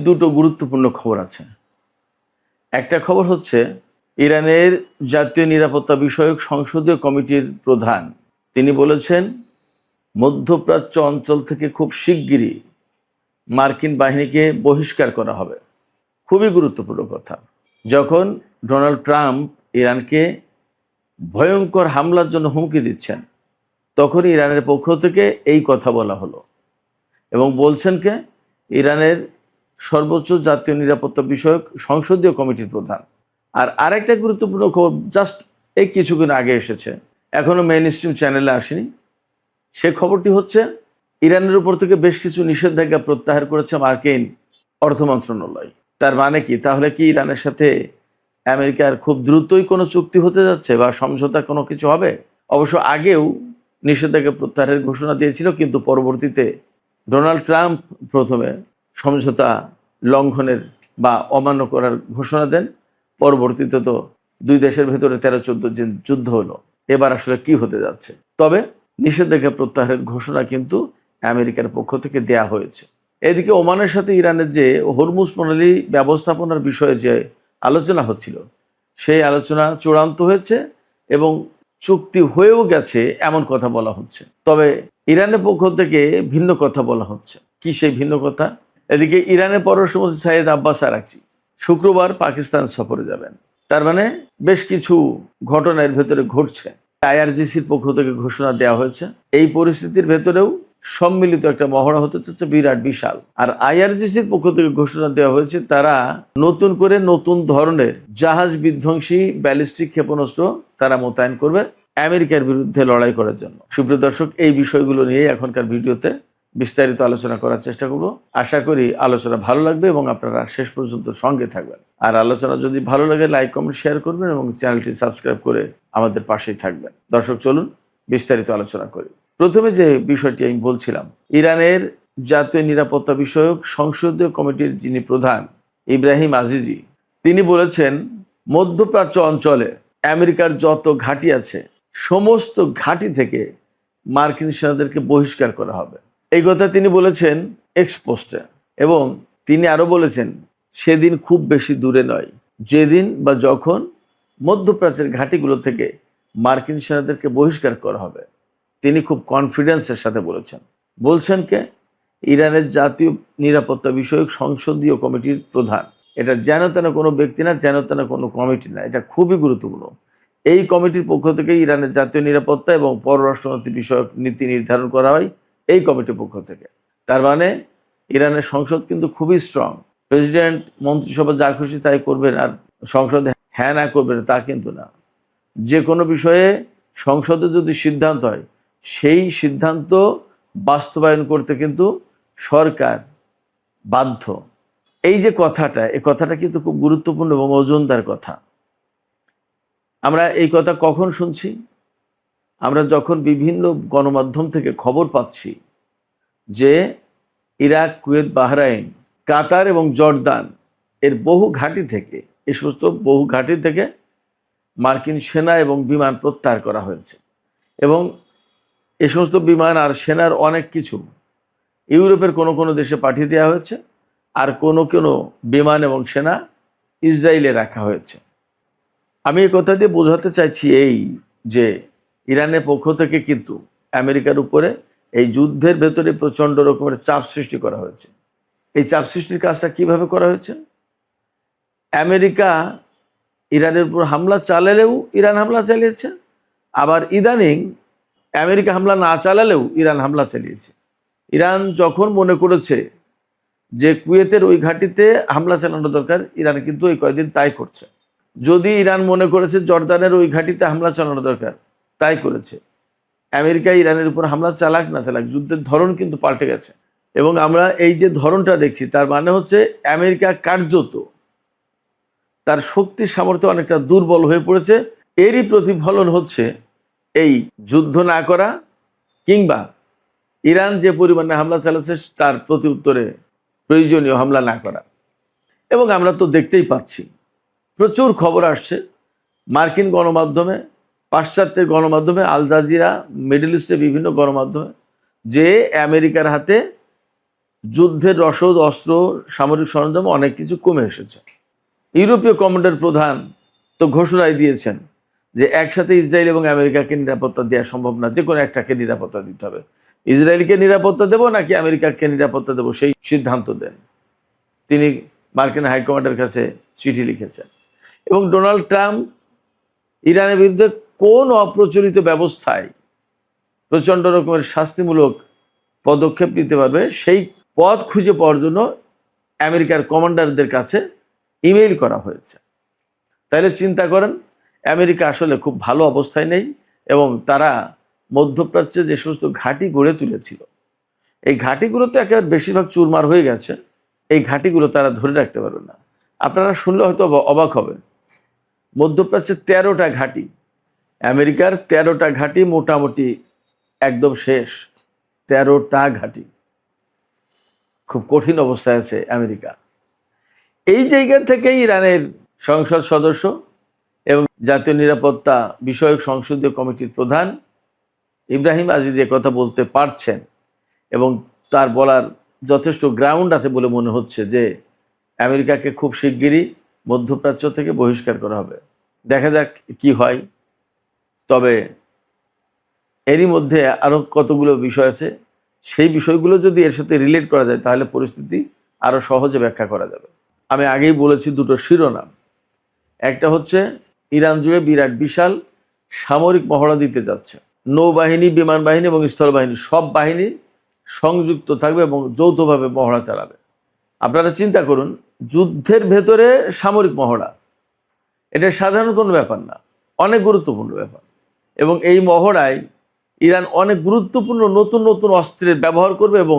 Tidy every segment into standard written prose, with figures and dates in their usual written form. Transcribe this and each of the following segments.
দুটো গুরুত্বপূর্ণ খবর আছে। একটা খবর হচ্ছে ইরানের জাতীয় নিরাপত্তা বিষয়ক সংসদীয় কমিটির প্রধান তিনি বলেছেন মধ্যপ্রাচ্য অঞ্চল থেকে খুব শিগগিরই মার্কিন বাহিনীকে বহিষ্কার করা হবে। খুবই গুরুত্বপূর্ণ কথা। যখন ডোনাল্ড ট্রাম্প ইরানকে ভয়ঙ্কর হামলার জন্য হুমকি দিচ্ছেন, তখন ইরানের পক্ষ থেকে এই কথা বলা হলো এবং বলছেন কে ইরানের সর্বোচ্চ জাতীয় নিরাপত্তা বিষয়ক সংসদীয় কমিটির প্রধান। আর আরেকটা গুরুত্বপূর্ণ খবর জাস্ট এই কিছুদিন আগে এসেছে, এখনও মেইন স্ট্রিম চ্যানেলে আসেনি। সে খবরটি হচ্ছে ইরানের উপর থেকে বেশ কিছু নিষেধাজ্ঞা প্রত্যাহার করেছে মার্কিন অর্থ মন্ত্রণালয়। তার মানে কি, তাহলে কি ইরানের সাথে আমেরিকার খুব দ্রুতই কোনো চুক্তি হতে যাচ্ছে বা সমঝোতা কোনো কিছু হবে? অবশ্য আগেও নিষেধাজ্ঞা প্রত্যাহারের ঘোষণা দিয়েছিল, কিন্তু পরবর্তীতে ডোনাল্ড ট্রাম্প প্রথমে সমঝোতা লঙ্ঘনের বা অমান্য করার ঘোষণা দেন। পরবর্তীতে তো দুই দেশের ভেতরে 13-14 দিন যুদ্ধ হলো। এবার আসলে কি হতে যাচ্ছে? তবে নিষেধাজ্ঞা প্রত্যাহারের ঘোষণা কিন্তু আমেরিকার পক্ষ থেকে দেয়া হয়েছে। এদিকে ওমানের সাথে ইরানের যে হরমুজ প্রণালী ব্যবস্থাপনার বিষয়ে যে আলোচনা হচ্ছিল, সেই আলোচনা চূড়ান্ত হয়েছে এবং চুক্তি হয়েও গেছে এমন কথা বলা হচ্ছে। তবে ইরানের পক্ষ থেকে ভিন্ন কথা বলা হচ্ছে। কি সেই ভিন্ন কথা? এদিকে ইরানের পররাষ্ট্রমন্ত্রী সাইয়েদ আব্বাস আরাকচি শুক্রবার পাকিস্তান সফরে যাবেন। তার মানে বেশ কিছু ঘটনা এর ভেতরে ঘটছে। আইআরজিসির পক্ষ থেকে ঘোষণা দেওয়া হয়েছে। এই পরিস্থিতির ভেতরেও সম্মিলিত একটা মহড়া হতে চলেছে বিরাট বিশাল। আর আইআরজিসির পক্ষ থেকে ঘোষণা দেওয়া হয়েছে তারা নতুন করে নতুন ধরনের জাহাজ বিধ্বংসী ব্যালিস্টিক ক্ষেপণাস্ত্র তারা মোতায়েন করবে আমেরিকার বিরুদ্ধে লড়াই করার জন্য। সুপ্রিয় দর্শক, এই বিষয়গুলো নিয়ে এখনকার ভিডিওতে বিস্তারিত আলোচনা করার চেষ্টা করব। আশা করি আলোচনা ভালো লাগবে এবং আপনারা শেষ পর্যন্ত সঙ্গে থাকবেন। আর আলোচনা যদি ভালো লাগে লাইক কমেন্ট শেয়ার করবেন এবং চ্যানেলটি সাবস্ক্রাইব করে আমাদের পাশেই থাকবেন। দর্শক, চলুন বিস্তারিত আলোচনা করি। প্রথমে যে বিষয়টি আমি বলছিলাম, ইরানের জাতীয় নিরাপত্তা বিষয়ক সংসদীয় কমিটির যিনি প্রধান ইব্রাহিম আজিজি, তিনি বলেছেন মধ্যপ্রাচ্য অঞ্চলে আমেরিকার যত ঘাঁটি আছে সমস্ত ঘাঁটি থেকে মার্কিন সেনাদেরকে বহিষ্কার করা হবে। এই কথা তিনি বলেছেন এক্সপোস্টে। এবং তিনি আরও বলেছেন সেদিন খুব বেশি দূরে নয় যেদিন বা যখন মধ্যপ্রাচ্যের ঘাঁটিগুলো থেকে মার্কিন সেনাদেরকে বহিষ্কার করা হবে। তিনি খুব কনফিডেন্সের সাথে বলছেন কে ইরানের জাতীয় নিরাপত্তা বিষয়ক সংসদীয় কমিটির প্রধান। এটা যেন তেন কোনো ব্যক্তি না, যেন তেন কোনো কমিটি না, এটা খুবই গুরুত্বপূর্ণ। এই কমিটির পক্ষ থেকে ইরানের জাতীয় নিরাপত্তা এবং পররাষ্ট্রনীতি বিষয়ক নীতি নির্ধারণ করা হয় এই কমিটির পক্ষ থেকে। তার মানে ইরানের সংসদ কিন্তু খুবই স্ট্রং। প্রেসিডেন্ট মন্ত্রিসভা যা খুশি তাই করবেন আর সংসদে হ্যাঁ না করবেন তা কিন্তু না। যে কোনো বিষয়ে সংসদে যদি সিদ্ধান্ত হয় সেই সিদ্ধান্ত বাস্তবায়ন করতে কিন্তু সরকার বাধ্য। এই যে কথাটা, এই কথাটা কিন্তু খুব গুরুত্বপূর্ণ এবং ওজনদার কথা। আমরা এই কথা কখন শুনছি? আমরা যখন বিভিন্ন গণমাধ্যম থেকে খবর পাচ্ছি যে ইরাক, কুয়েত, বাহরাইন, কাতার এবং জর্দান এর বহু ঘাঁটি থেকে, এই সমস্ত বহু ঘাঁটি থেকে মার্কিন সেনা এবং বিমান প্রত্যাহার করা হয়েছে এবং এই সমস্ত বিমান আর সেনার অনেক কিছু ইউরোপের কোনো কোনো দেশে পাঠিয়ে দেওয়া হয়েছে আর কোনো কোনো বিমান এবং সেনা ইসরায়েলে রাখা হয়েছে। আমি এই কথা দিয়ে বোঝাতে চাইছি এই যে ইরানের পক্ষ থেকে কিন্তু আমেরিকার উপরে এই যুদ্ধের ভেতরে প্রচণ্ড রকমের চাপ সৃষ্টি করা হয়েছে। এই চাপ সৃষ্টির কাজটা কিভাবে করা হয়েছে? আমেরিকা ইরানের উপর হামলা চালালেও ইরান হামলা চালিয়েছে, আবার ইদানিং আমেরিকা হামলা না চালালেও ইরান হামলা চালিয়েছে। ইরান যখন মনে করেছে যে কুয়েতের ওই ঘাঁটিতে হামলা চালানো দরকার, ইরান কিন্তু এই কয়েকদিন তাই করছে। যদি ইরান মনে করেছে জর্দানের ওই ঘাঁটিতে হামলা চালানো দরকার, তাই করেছে। আমেরিকা ইরানের উপর হামলা চালাক না চালাক, যুদ্ধের ধরন কিন্তু পাল্টে গেছে এবং আমরা এই যে ধরনটা দেখছি তার মানে হচ্ছে আমেরিকা কার্যত তার শক্তি সামর্থ্য অনেকটা দুর্বল হয়ে পড়েছে। এরই প্রতিফলন হচ্ছে এই যুদ্ধ না করা কিংবা ইরান যে পরিমাণে হামলা চালাচ্ছে তার প্রতি উত্তরে প্রয়োজনীয় হামলা না করা। এবং আমরা তো দেখতেই পাচ্ছি প্রচুর খবর আসছে মার্কিন গণমাধ্যমে, পাশ্চাত্যের গণমাধ্যমে, আল জাজিরা, মিডল ইস্টের বিভিন্ন গণমাধ্যমে যে আমেরিকার হাতে যুদ্ধের রসদ, অস্ত্র, সামরিক সরঞ্জাম অনেক কিছু কমে এসেছে। ইউরোপীয় কমান্ডার প্রধান তো ঘোষণায় দিয়েছেন যে একসাথে ইসরায়েল এবং আমেরিকাকে নিরাপত্তা দেওয়া সম্ভব না, যে কোনো একটাকে নিরাপত্তা দিতে হবে। ইসরায়েলকে নিরাপত্তা দেব নাকি আমেরিকাকে নিরাপত্তা দেব, সেই সিদ্ধান্ত দেন। তিনি মার্কিন হাইকমান্ডের কাছে চিঠি লিখেছেন। এবং ডোনাল্ড ট্রাম্প ইরানের বিরুদ্ধে কোন অপ্রচলিত ব্যবস্থায় প্রচণ্ড রকমের শাস্তিমূলক পদক্ষেপ নিতে পারবে, সেই পথ খুঁজে পাওয়ার জন্য আমেরিকার কমান্ডারদের কাছে ইমেইল করা হয়েছে। তাহলে চিন্তা করেন, আমেরিকা আসলে খুব ভালো অবস্থায় নেই এবং তারা মধ্যপ্রাচ্যে যে সমস্ত ঘাঁটি গড়ে তুলেছিল, এই ঘাঁটিগুলো তো একেবারে বেশিরভাগ চুরমার হয়ে গেছে। এই ঘাঁটিগুলো তারা ধরে রাখতে পারবে না। আপনারা শুনলে হয়তো অবাক হবেন, মধ্যপ্রাচ্যের 13টা ঘাঁটি, আমেরিকার 13টা ঘাঁটি মোটামুটি একদম শেষ। 13টা ঘাঁটি, খুব কঠিন অবস্থায় আছে আমেরিকা। এই জায়গা থেকে ইরানের সংসদ সদস্য এবং জাতীয় নিরাপত্তা বিষয়ক সংসদীয় কমিটির প্রধান ইব্রাহিম আজিজ কথা বলতে পারছেন এবং তার বলার যথেষ্ট গ্রাউন্ড আছে বলে মনে হচ্ছে যে আমেরিকাকে খুব শিগগিরই মধ্যপ্রাচ্য থেকে বহিষ্কার করা হবে। দেখা যাক কি হয়। তবে এরই মধ্যে আরও কতগুলো বিষয় আছে, সেই বিষয়গুলো যদি এর সাথে রিলেট করা যায় তাহলে পরিস্থিতি আরও সহজে ব্যাখ্যা করা যাবে। আমি আগেই বলেছি দুটো শিরোনাম। একটা হচ্ছে ইরান জুড়ে বিরাট বিশাল সামরিক মহড়া দিতে যাচ্ছে, নৌবাহিনী, বিমান বাহিনী এবং স্থল বাহিনী, সব বাহিনী সংযুক্ত থাকবে এবং যৌথভাবে মহড়া চালাবে। আপনারা চিন্তা করুন, যুদ্ধের ভেতরে সামরিক মহড়া, এটা সাধারণ কোনো ব্যাপার না, অনেক গুরুত্বপূর্ণ ব্যাপার। এবং এই মহড়ায় ইরান অনেক গুরুত্বপূর্ণ নতুন নতুন অস্ত্রের ব্যবহার করবে এবং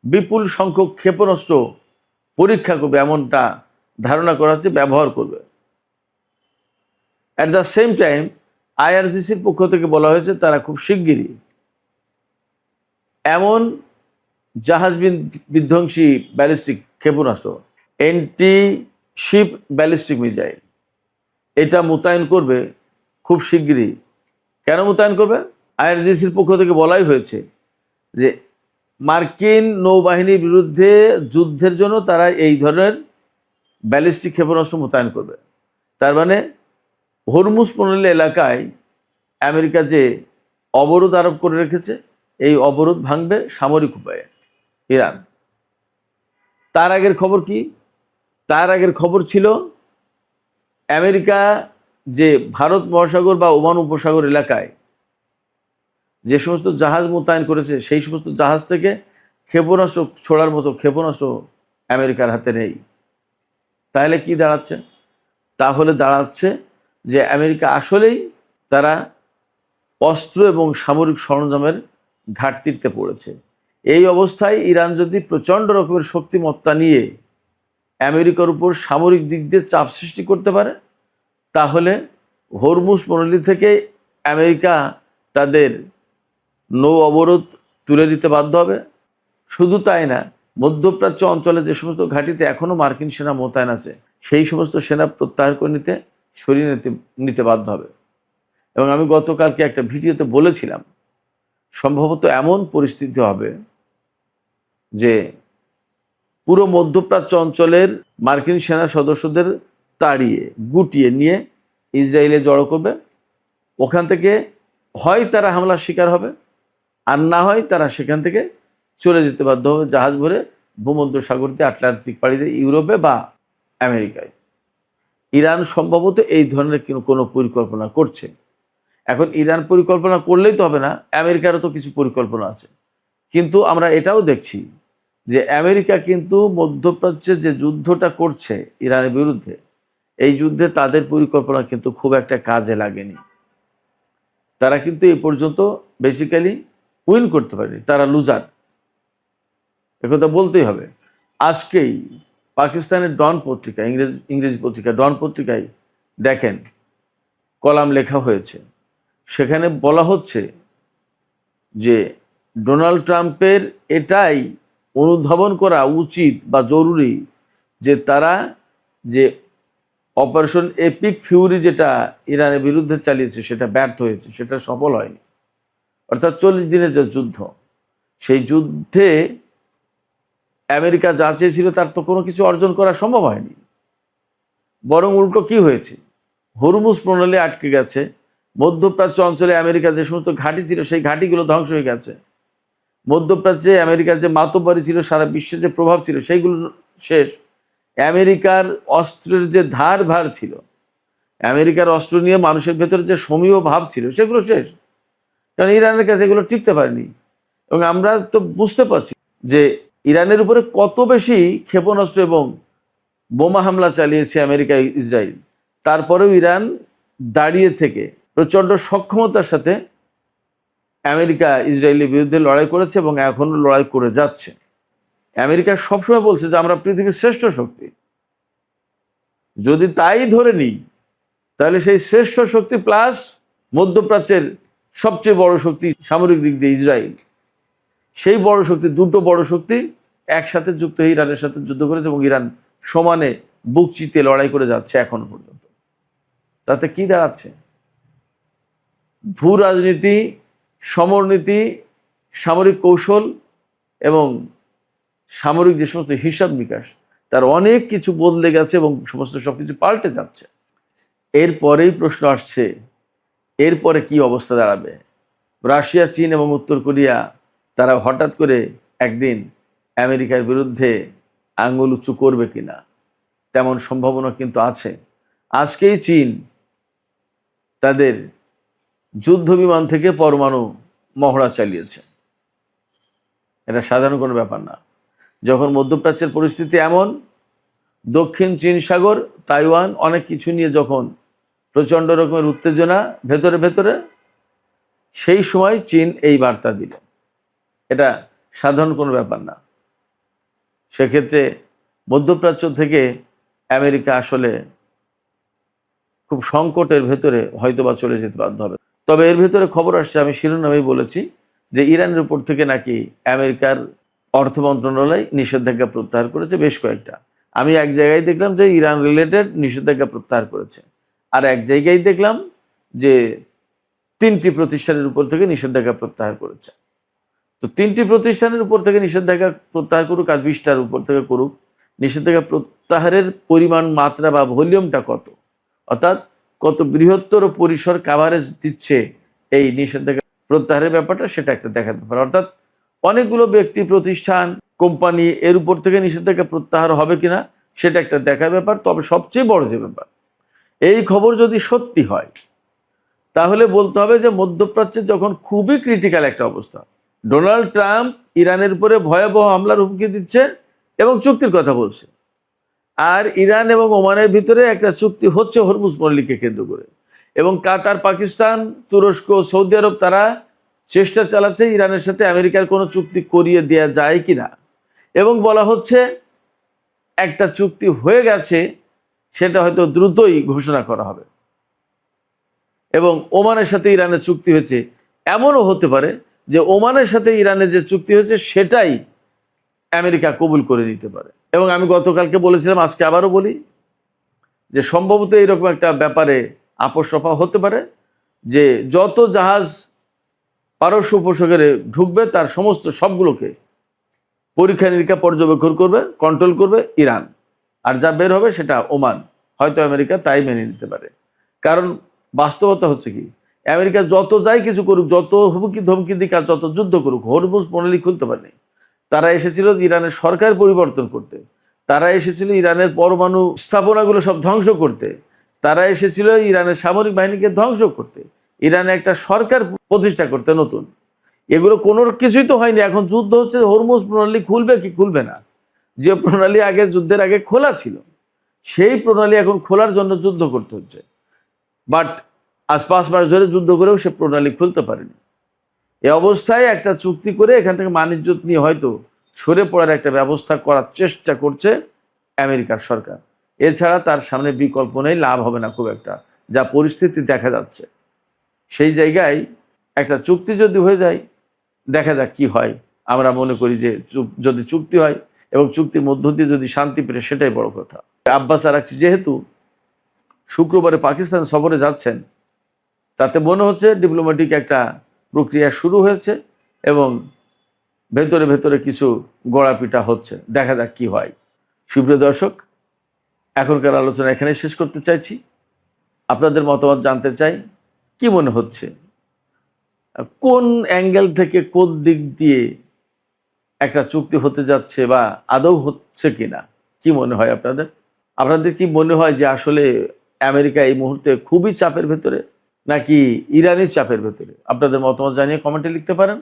বিপুল সংখ্যক ক্ষেপণাস্ত্র পরীক্ষা করবে, এমনটা ধারণা করা হচ্ছে, ব্যবহার করবে। অ্যাট দ্য সেম টাইম আইআরজিসির পক্ষ থেকে বলা হয়েছে তারা খুব শিগগিরই এমন জাহাজ বিধ্বংসী ব্যালিস্টিক ক্ষেপণাস্ত্র, এন্টি শিপ ব্যালিস্টিক মিসাইল, এটা মোতায়েন করবে খুব শিগগিরই। কেন মোতায়েন করবে? আইআরজিসির পক্ষ থেকে বলাই হয়েছে যে মার্কিন নৌবাহিনীর বিরুদ্ধে যুদ্ধের জন্য তারা এই ধরনের ব্যালিস্টিক ক্ষেপণাস্ত্র মোতায়েন করবে। তার মানে হরমুজ প্রণালী এলাকায় আমেরিকা যে অবরোধ আরোপ করে রেখেছে, এই অবরোধ ভাঙবে সামরিক উপায়ে ইরান। তার আগের খবর কি? তার আগের খবর ছিল আমেরিকা যে ভারত মহাসাগর বা ওমান উপসাগর এলাকায় যে সমস্ত জাহাজ মোতায়েন করেছে, সেই সমস্ত জাহাজ থেকে ক্ষেপণাস্ত্র ছোড়ার মতো ক্ষেপণাস্ত্র আমেরিকার হাতে নেই। তাহলে কি দাঁড়াচ্ছে? তাহলে দাঁড়াচ্ছে যে আমেরিকা আসলেই তারা অস্ত্র এবং সামরিক সরঞ্জামের ঘাটতিতে পড়েছে। এই অবস্থায় ইরান যদি প্রচণ্ড রকমের শক্তিমত্তা নিয়ে আমেরিকার উপর সামরিক দিক দিয়ে চাপ সৃষ্টি করতে পারে, তাহলে হরমুজ প্রণালী থেকে আমেরিকা তাদের নৌ অবরোধ তুলে দিতে বাধ্য হবে। শুধু তাই না, মধ্যপ্রাচ্য অঞ্চলে যে সমস্ত ঘাঁটিতে এখনও মার্কিন সেনা মোতায়েন আছে, সেই সমস্ত সেনা প্রত্যাহার করে সরিয়ে নিতে বাধ্য হবে। এবং আমি গতকালকে একটা ভিডিওতে বলেছিলাম, সম্ভবত এমন পরিস্থিতি হবে যে পুরো মধ্যপ্রাচ্য অঞ্চলের মার্কিন সেনা সদস্যদের তাড়িয়ে গুটিয়ে নিয়ে ইসরায়েলে জড়ো করবে। ওখান থেকে হয় তারা হামলার শিকার হবে, আর না হয় তারা সেখান থেকে চলে যেতে বাধ্য হবে জাহাজ ভরে ভূমধ্যসাগর দিয়ে, আটলান্টিক পাড়ি দিয়ে ইউরোপে বা আমেরিকায়। ইরান সম্ভবত এই ধরনের কোনো পরিকল্পনা করছে। এখন ইরান পরিকল্পনা করলেই তো হবে না, আমেরিকারও তো কিছু পরিকল্পনা আছে। কিন্তু আমরা এটাও দেখছি যে আমেরিকা কিন্তু মধ্যপ্রাচ্যে যে যুদ্ধটা করছে ইরানের বিরুদ্ধে, এই যুদ্ধে তাদের পরিকল্পনা কিন্তু খুব একটা কাজে লাগেনি। তারা কিন্তু এই পর্যন্ত বেসিক্যালি উইন করতে পারেনি, তারা লুজার, একথা বলতেই হবে। আজকেই পাকিস্তানের ডন পত্রিকা, ইংরেজি পত্রিকা ডন পত্রিকায় দেখেন কলাম লেখা হয়েছে, সেখানে বলা হচ্ছে যে ডোনাল্ড ট্রাম্পের এটাই অনুধাবন করা উচিত বা জরুরি যে তারা যে অপারেশন এপিক ফিউরি যেটা ইরানের বিরুদ্ধে চালিয়েছে সেটা ব্যর্থ হয়েছে, সেটা সফল হয়নি। অর্থাৎ 40 দিনের যে যুদ্ধ, সেই যুদ্ধে আমেরিকা যা চেয়েছিল তার তো কোনো কিছু অর্জন করা সম্ভব হয়নি, বরং উল্টো কি হয়েছে, হরমুজ প্রণালী আটকে গেছে। মধ্যপ্রাচ্য অঞ্চলে আমেরিকা যে সমস্ত ঘাঁটি ছিল সেই ঘাঁটিগুলো ধ্বংস হয়ে গেছে। মধ্যপ্রাচ্যে আমেরিকার যে মাতব্বরি ছিল, সারা বিশ্বে যে প্রভাব ছিল সেইগুলো শেষ। আমেরিকার অস্ত্রের যে ধার ভার ছিল, আমেরিকার অস্ত্র নিয়ে মানুষের ভেতরে যে সমীহ ভাব ছিল সেগুলো শেষ, কারণ ইরানের কাছে এগুলো টিকতে পারেনি। এবং আমরা তো বুঝতে পারছি যে ইরানের উপরে কত বেশি ক্ষেপণাস্ত্র এবং বোমা হামলা চালিয়েছে আমেরিকা ইসরায়েল, তারপরেও ইরান দাঁড়িয়ে থেকে প্রচণ্ড সক্ষমতার সাথে আমেরিকা ইসরায়েলের বিরুদ্ধে লড়াই করেছে এবং এখনো লড়াই করে যাচ্ছে। আমেরিকা সবসময় বলছে যে আমরা পৃথিবীর শ্রেষ্ঠ শক্তি। যদি তাই ধরে নিই, তাহলে সেই শ্রেষ্ঠ শক্তি প্লাস মধ্যপ্রাচ্যের সবচেয়ে বড় শক্তি সামরিক দিক দিয়ে ইসরায়েল, সেই বড় শক্তি, দুটো বড় শক্তি একসাথে যুক্ত হয়ে ইরানের সাথে যুদ্ধ করেছে এবং ইরান সমানে বুক চিতিয়ে লড়াই করে যাচ্ছে এখনো পর্যন্ত। তাতে কি দাঁড়াচ্ছে? ভূ রাজনীতি, সমরনীতি, সামরিক কৌশল এবং সামরিক যে সমস্ত হিসাব নিকাশ, তার অনেক কিছু বদলে গেছে এবং সমস্ত সবকিছু পাল্টে যাচ্ছে। এরপরেই প্রশ্ন আসছে, এরপরে কি অবস্থা দাঁড়াবে? রাশিয়া, চীন এবং উত্তর কোরিয়া তারা হঠাৎ করে একদিন আমেরিকার বিরুদ্ধে আঙুল উঁচু করবে কিনা, তেমন সম্ভাবনা কিন্তু আছে। আজকেই চীন তাদের যুদ্ধ বিমান থেকে পরমাণু মহড়া চালিয়েছে। এটা সাধারণ কোনো ব্যাপার না। যখন মধ্যপ্রাচ্যের পরিস্থিতি এমন, দক্ষিণ চীন সাগর, তাইওয়ান, অনেক কিছু নিয়ে যখন প্রচণ্ড রকমের উত্তেজনা ভেতরে ভেতরে, সেই সময় চীন এই বার্তা দিল। এটা সাধারণ কোনো ব্যাপার না। সেক্ষেত্রে মধ্যপ্রাচ্য থেকে আমেরিকা আসলে খুব সংকটের ভেতরে হয়তোবা চলে যেতে বাধ্য হবে। তবে এর ভেতরে খবর আসছে, আমি শিরোনামেই বলেছি, যে ইরানের উপর থেকে নাকি আমেরিকার অর্থ মন্ত্রণালয় নিষেধাজ্ঞা প্রত্যাহার করেছে বেশ কয়েকটা। আমি এক জায়গায় দেখলাম যে ইরান রিলেটেড নিষেধাজ্ঞা প্রত্যাহার করেছে, আর এক জায়গায় দেখলাম যে 3টি প্রতিষ্ঠানের উপর থেকে নিষেধাজ্ঞা প্রত্যাহার করেছে। তো 3টি প্রতিষ্ঠানের উপর থেকে নিষেধাজ্ঞা প্রত্যাহার করুক আর 20টার উপর থেকে করুক, নিষেধাজ্ঞা প্রত্যাহারের পরিমাণ, মাত্রা বা ভলিউমটা কত, অর্থাৎ কত বৃহত্তর পরিসর কাভারেজ দিচ্ছে এই নিষেধাজ্ঞা প্রত্যাহারের ব্যাপারটা, সেটা একটা দেখার ব্যাপার। অর্থাৎ অনেকগুলো ব্যক্তি, প্রতিষ্ঠান, কোম্পানি এর উপর থেকে নিষেধাজ্ঞা প্রত্যাহার হবে কিনা সেটা একটা দেখার ব্যাপার। তবে সবচেয়ে বড় যে ব্যাপার, এই খবর যদি সত্যি হয় তাহলে বলতে হবে যে মধ্যপ্রাচ্যে যখন খুবই ক্রিটিক্যাল একটা অবস্থা, ডোনাল্ড ট্রাম্প ইরানের উপরে ভয়াবহ হামলার হুমকি দিচ্ছে এবং চুক্তির কথা বলছে, আর ইরান এবং ওমানের ভিতরে একটা চুক্তি হচ্ছে হরমুজ প্রণালীকে কেন্দ্র করে, এবং কাতার, পাকিস্তান, তুরস্ক, সৌদি আরব তারা চেষ্টা চালাচ্ছে ইরানের সাথে আমেরিকার কোনো চুক্তি করিয়ে দেওয়া যায় কিনা, এবং বলা হচ্ছে একটা চুক্তি হয়ে গেছে, সেটা হয়তো দ্রুতই ঘোষণা করা হবে। এবং ওমানের সাথে ইরানের চুক্তি হয়েছে, এমনও হতে পারে যে ওমানের সাথে ইরানের যে চুক্তি হয়েছে সেটাই আমেরিকা কবুল করে নিতে পারে। এবং আমি গতকালকে বলেছিলাম, আজকে আবারও বলি, যে সম্ভবত এইরকম একটা ব্যাপারে আপোস রফা হতে পারে, যে যত জাহাজ পারস্য উপসাগরে ঢুকবে তার সমস্ত সবগুলোকে পরীক্ষা নিরীক্ষা, পর্যবেক্ষণ করবে, কন্ট্রোল করবে ইরান, আর যা বের হবে সেটা ওমান। হয়তো আমেরিকা তাই মেনে নিতে পারে। কারণ বাস্তবতা হচ্ছে কি, আমেরিকা যত যাই কিছু করুক, যত হুমকি ধমকি দিক আর যত যুদ্ধ করুক, হরমুজ প্রণালী খুলতে পারেনি। তারা এসেছিল ইরানের সরকার পরিবর্তন করতে, তারা এসেছিল ইরানের পরমাণু স্থাপনাগুলো সব ধ্বংস করতে, তারা এসেছিল ইরানের সামরিক বাহিনীকে ধ্বংস করতে, ইরানে একটা সরকার প্রতিষ্ঠা করতে নতুন। এগুলো কোনো কিছুই তো হয়নি। এখন যুদ্ধ হচ্ছে হরমুজ প্রণালী খুলবে কি খুলবে না। যে প্রণালী আগে যুদ্ধের আগে খোলা ছিল, সেই প্রণালী এখন খোলার জন্য যুদ্ধ করতে হচ্ছে। বাট আজ 5 মাস ধরে যুদ্ধ করেও সে প্রণালী খুলতে পারেনি। এই অবস্থায় একটা চুক্তি করে এখান থেকে মানিজ্য নিয়ে হয়তো সরে পড়ার একটা ব্যবস্থা করার চেষ্টা করছে আমেরিকার সরকার। এছাড়া তার সামনে বিকল্প নেই, লাভ হবে না খুব একটা, যা পরিস্থিতি দেখা যাচ্ছে। সেই জায়গায় একটা চুক্তি যদি হয়ে যায়, দেখা যাক কি হয়। আমরা মনে করি যে যদি চুক্তি হয় এবং চুক্তির মধ্য দিয়ে যদি শান্তি পেরে, সেটাই বড় কথা। আব্বাস আরাকচি যেহেতু শুক্রবারে পাকিস্তান সফরে যাচ্ছেন, তাতে মনে হচ্ছে ডিপ্লোম্যাটিক একটা প্রক্রিয়া শুরু হয়েছে এবং ভেতরে ভেতরে কিছু গড়াপিটা হচ্ছে, দেখা যাক কি হয়। সুপ্রিয় দর্শক, এখনকার আলোচনা এখানে শেষ করতে চাইছি। আপনাদের মতামত জানতে চাই, কি মনে হচ্ছে কোন অ্যাঙ্গেল থেকে কোন দিক দিয়ে একটা চুক্তি হতে যাচ্ছে বা আদৌ হচ্ছে কিনা, কি মনে হয় আপনাদের? আপনাদের কি মনে হয় যে আসলে আমেরিকা এই মুহূর্তে খুবই চাপের ভেতরে, নাকি ইরানের চাপের ভেতরে? আপনাদের মতামত জানিয়ে কমেন্টে লিখতে পারেন।